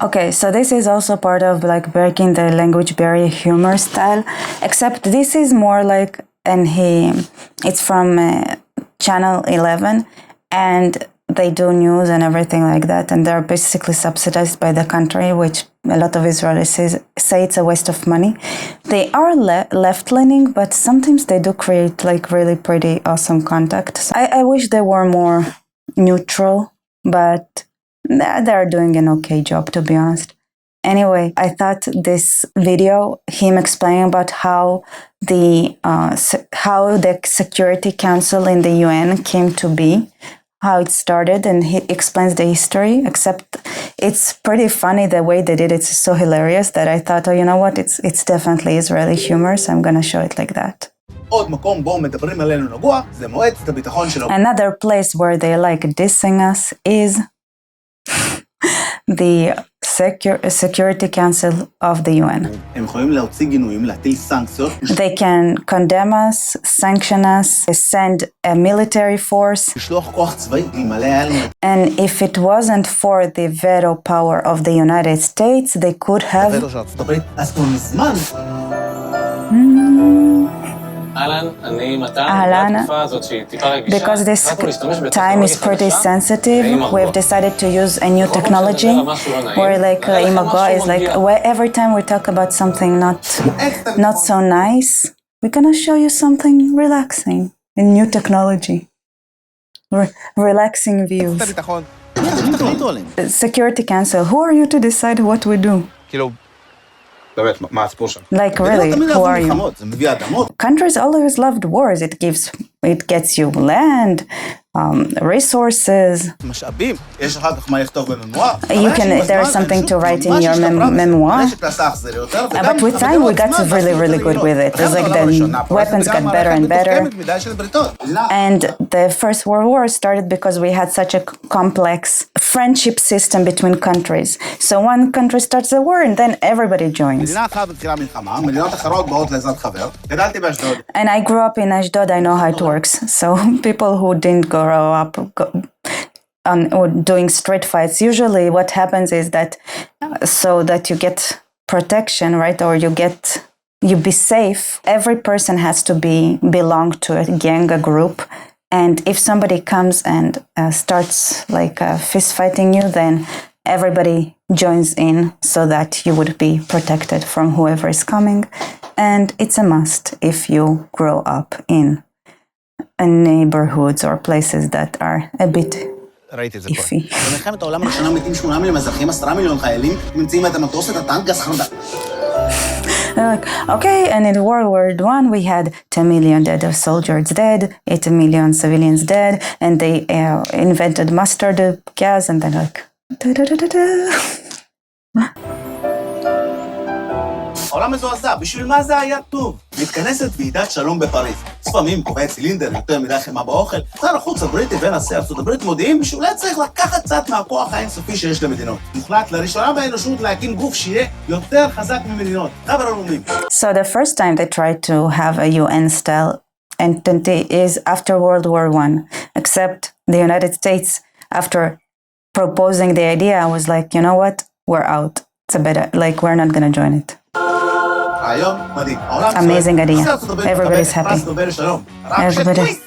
Okay, so this is also part of like breaking the language barrier humor style, except this is more like, it's from Channel 11, and they do news and everything like that, and they're basically subsidized by the country, which a lot of Israelis say it's a waste of money. They are left-leaning, but sometimes they do create like really pretty awesome content. So I wish they were more neutral, but they're doing an okay job, to be honest. Anyway, I thought this video, him explaining about how the Security Council in the UN came to be, how it started, and he explains the history, except it's pretty funny the way they did it. It's so hilarious that I thought, oh, you know what, it's definitely Israeli humor, so I'm gonna show it like that. Another place where they like dissing us is the Security Council of the UN. They can condemn us, sanction us, send a military force. And if it wasn't for the veto power of the United States, they could have... Because this time is pretty sensitive, we've decided to use a new technology where like Imago is like, every time we talk about something not so nice, we're gonna show you something relaxing, a new technology. Relaxing views. Security Council, who are you to decide what we do? Like really, who are you? Countries always loved wars. It gets you land, resources. There's something to write in your memoir. But with time, we got really, really good with it. It's like the weapons got better and better. And the First World War started because we had such a complex friendship system between countries. So one country starts a war and then everybody joins. And I grew up in Ashdod, I know how it works. So people who didn't grow up or doing street fights, usually what happens is that so that you get protection, right, or you be safe, every person has to belong to a gang, a group. And if somebody comes and starts like fist fighting you, then everybody joins in so that you would be protected from whoever is coming. And it's a must if you grow up in neighborhoods or places that are a bit iffy. Okay, and in World War I, we had 10 million dead soldiers dead, 8 million civilians dead, and they invented mustard gas, and then like... העולם מזועזע, בשביל מה זה היה טוב? מתכנסת ועידת שלום בפריז. לפעמים קובע צילינדר, יותר מדי חמה באוכל. שר החוץ הבריטי ונשיא ארצות הברית מודיעים שאולי צריך לקחת קצת מהכוח האינסופי שיש למדינות. מוחלט לראשונה באנושות להקים גוף שיהיה יותר חזק ממדינות. חבר הלאומים. So the first time they tried to have a UN-style entity is after World War I, except the United States, after proposing the idea, was like, you know what, we're out. It's a better, like, we're not gonna join it. Amazing idea. Everybody's happy. Everybody.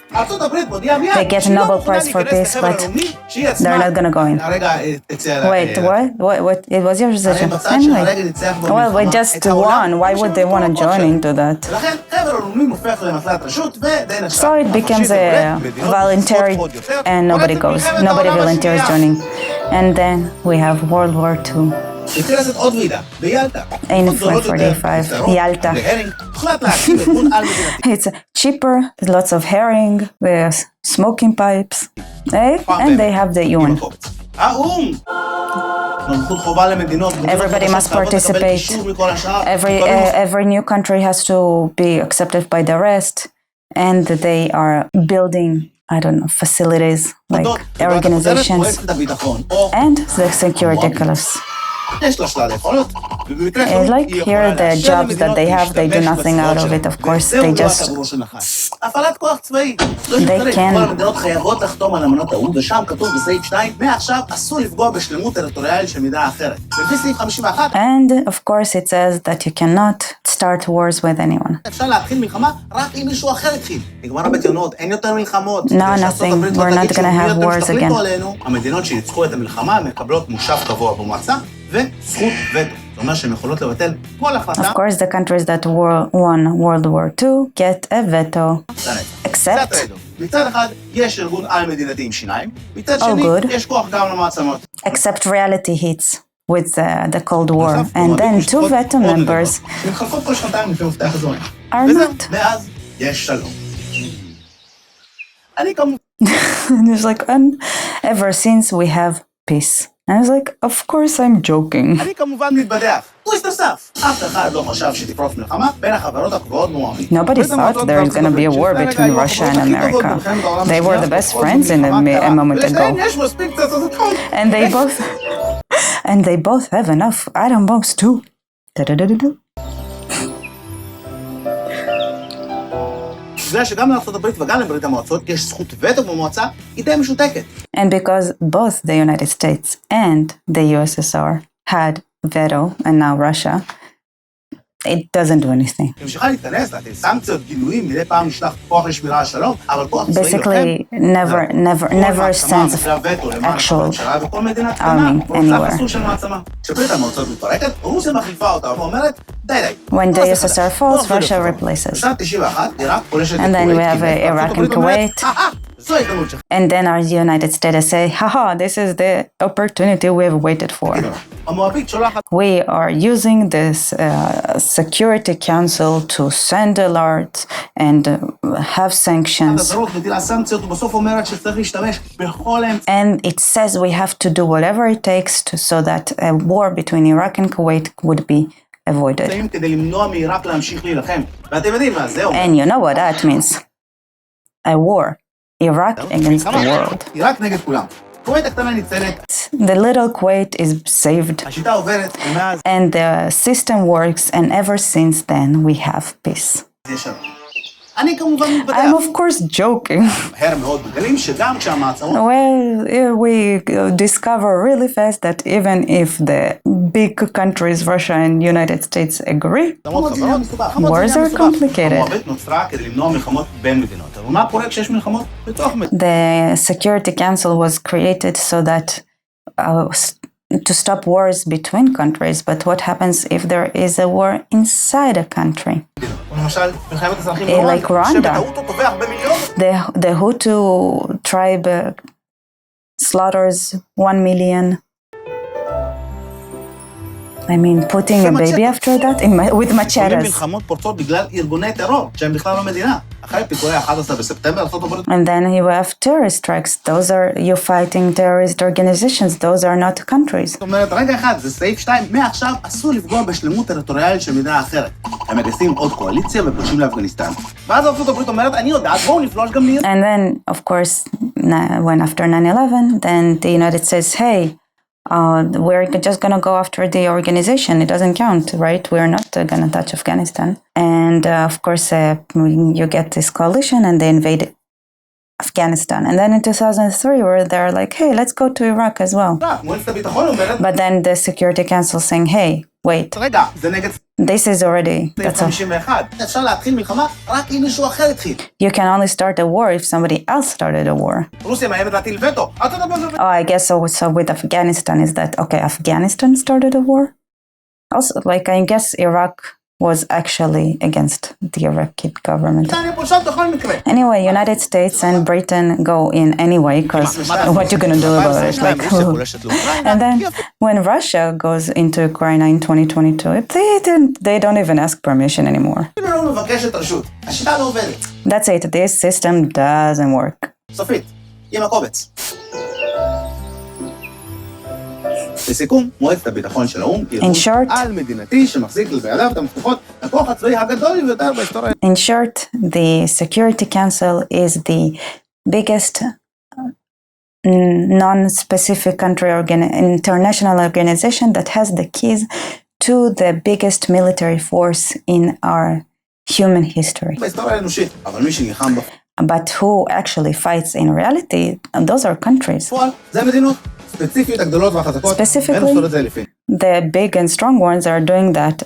They get a Nobel Prize for Peace, but they're not gonna go in. Wait, what? It was your decision. Anyway. Well, we just won. Why would they want to join into that? So it becomes a voluntary, and nobody goes. Nobody volunteers joining. And then we have World War II. In 1945, Yalta. It's cheaper, lots of herring, with smoking pipes, and they have the UN. Everybody must participate. Every new country has to be accepted by the rest, and they are building, I don't know, facilities like organizations and the security class. יש לה שלל יכולות, ובמקרה Like here, the jobs that they have, they do nothing out of it, of course, they just... הפעלת כוח צבאי. לא They יתקרב, can- כל המדינות חייבות לחתום על אמנות האו"ם, ושם כתוב בסעיף 2, מעכשיו אסור לפגוע בשלמות טריטוריאלית של מדינה אחרת. לפי סעיף 51, And of course, it says that you cannot start wars with anyone. אפשר להתחיל מלחמה רק אם מישהו אחר התחיל. נגמר הבטיונות, אין יותר מלחמות. No, nothing. We're not gonna have wars again. עלינו, המדינות שניצחו את המלחמה מקבלות מושב קבוע במועצה וזכות וטו. זאת אומרת שהן יכולות לבטל כל החלטה. Of course, the countries that won World War II get a veto, except... מצד אחד יש ארגון על מדינתי עם שיניים, מצד Oh, שני good. יש כוח גם למעצמות. except reality hits with the Cold War. And then two veto members שמתחלפות כל שנתיים לפי מפתח הזמן. are וזהו, not. מאז יש שלום. אני כמובן... And it's like, ever since we have peace. And I was like, of course I'm joking. אני כמובן מתבדח. הוא הסתסף. אף אחד לא חשב שתפרוץ מלחמה בין החברות הקבועות מועמית. Nobody thought there was going to be a war between Russia and America. They were the best friends in a moment ago. יש מספיק פצצות אטום. And they both have enough atom bombs too. Da-da-da-da-da. בגלל שגם לארצות הברית וגם לברית המועצות יש זכות וטו במועצה, היא די משותקת. And because both the United States and the USSR had veto, and now Russia, it doesn't do anything. המשיכה להתכנס, להטיל סנקציות, גילויים, מדי פעם נשלח כוח לשמירה על שלום, אבל כוח צבאי לוחם. Basically, never sends actual וכל מדינה army קטנה, או anywhere. סוג של מעצמה. כשברית המועצות מתפרקת, רוסיה מחליפה אותה ואומרת, די. When the לא עושה USSR חדש. falls, לא עושה Russia לפחות. replaces. בשנת 91, עיראק פולשת And then we have Iraq and Kuwait. זו ההזדמנות שלך. And then our United States say, haha, this is the opportunity we have waited for. המואבית שולחת We are using this Security Council to send alerts and have sanctions. הזרות, מטילה סנקציות, ובסוף אומרת שצריך להשתמש בכל האמצעים. And it says we have to do whatever it takes so that a war between Iraq and Kuwait would be avoided. כדי למנוע מעיראק להמשיך להילחם. ואתם יודעים מה, זהו. And you know what that means. A war. Iraq against the world. עיראק נגד כולם. כווית הקטנה ניצלת, The little Kuwait is saved. השיטה עוברת, ומאז And the system works, and ever since then we have peace. יש שלום. אני כמובן מתבדח. I'm of course joking. מהר מאוד מגלים שגם כשהמעצמות Well, we discover really fast that even if the big countries, Russia and United States, agree, Wars are complicated. המואבית נוצרה כדי למנוע מלחמות בין מדינות. אבל מה קורה כשיש מלחמות בתוך מדינות? the Security Council was created so that to stop wars between countries. But what happens if there is a war inside a country? למשל, מלחמת אזרחים like Rwanda. שבטעות הוא טובח במיליון. The Hutu tribe slaughters 1 million. I mean, putting a baby after that with machetes. מלחמות פורצות בגלל ארגוני טרור, שהם בכלל לא מדינה. אחרי פיגועי 11 בספטמבר, ארצות הברית. And then you have terrorist strikes. Those are you fighting terrorist organizations. Those are not countries. זאת אומרת, רגע אחד, זה סעיף 2, מעכשיו אסור לפגוע בשלמות טריטוריאלית של מדינה אחרת. הם מגייסים עוד קואליציה ופולשים לאפגניסטן. ואז ארצות הברית אומרת, אני יודעת, בואו נפלוש גם ניר. And then, of course, when after 9/11, then the United States, hey, we're just going to go after the organization. It doesn't count, right? We're not going to touch Afghanistan. And of course, you get this coalition and they invade Afghanistan. And then in 2003, where they're like, hey, let's go to Iraq as well. מועצת הביטחון אומרת, But then the Security Council saying, hey, wait, רגע, זה נגד this is already, סעיף that's a, 51. אפשר להתחיל מלחמה רק אם מישהו אחר התחיל. you can only start a war if somebody else started a war. רוסיה מאיימת להטיל וטו. ארצות הברית Oh, I guess so with Afghanistan is that, okay, Afghanistan started a war? Also, like, I guess Iraq was actually against the Iraqi government. אני פולשות בכל מקרה. Anyway, United States and Britain go in anyway, because what you gonna do about it? Like, and then when Russia goes into Ukraine in 2022, they don't even ask permission anymore. אפילו לא מבקשת רשות. השיטה לא עובדת. That's it. This system doesn't work. סופית, עם הקובץ. לסיכום, מועצת הביטחון של האו"ם היא In short- על מדינתי שמחזיק בידיו את המפתחות לכוח הצבאי הגדול ביותר בהיסטוריה. In short, the Security Council is the biggest non-specific international organization that has the keys to the biggest military force in our human history. בהיסטוריה האנושית, אבל מי שנלחם But who actually fights in reality, and those are countries. בפועל, זה המדינות, ספציפית הגדולות והחזקות, והן עושות את זה לפי. The big and strong ones are doing that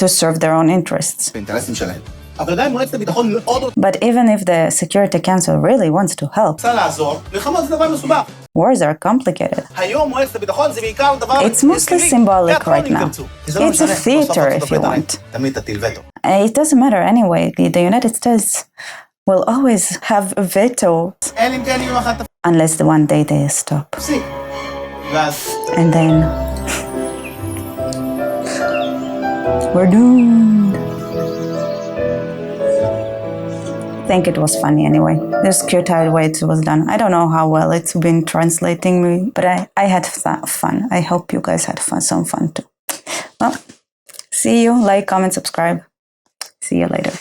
to serve their own interests. באינטרסים שלהם. אבל גם אם מועצת הביטחון מאוד But even if the Security Council really wants to help, רוצה לעזור, מלחמות זה דבר מסובך. wars are complicated. היום מועצת הביטחון זה בעיקר דבר... It's mostly symbolic right now. It's a theater if you want. תמיד תטיל וטו. It doesn't matter anyway. The United States will always have a veto אלא אם כן יום אחת unless the one day they stop. תפסיק. ואז... And then we're doomed. I think it was funny anyway. This cute way it was done. I don't know how well it's been translating me, but I had fun. I hope you guys had some fun too. Well, see you. Like, comment, subscribe. See you later.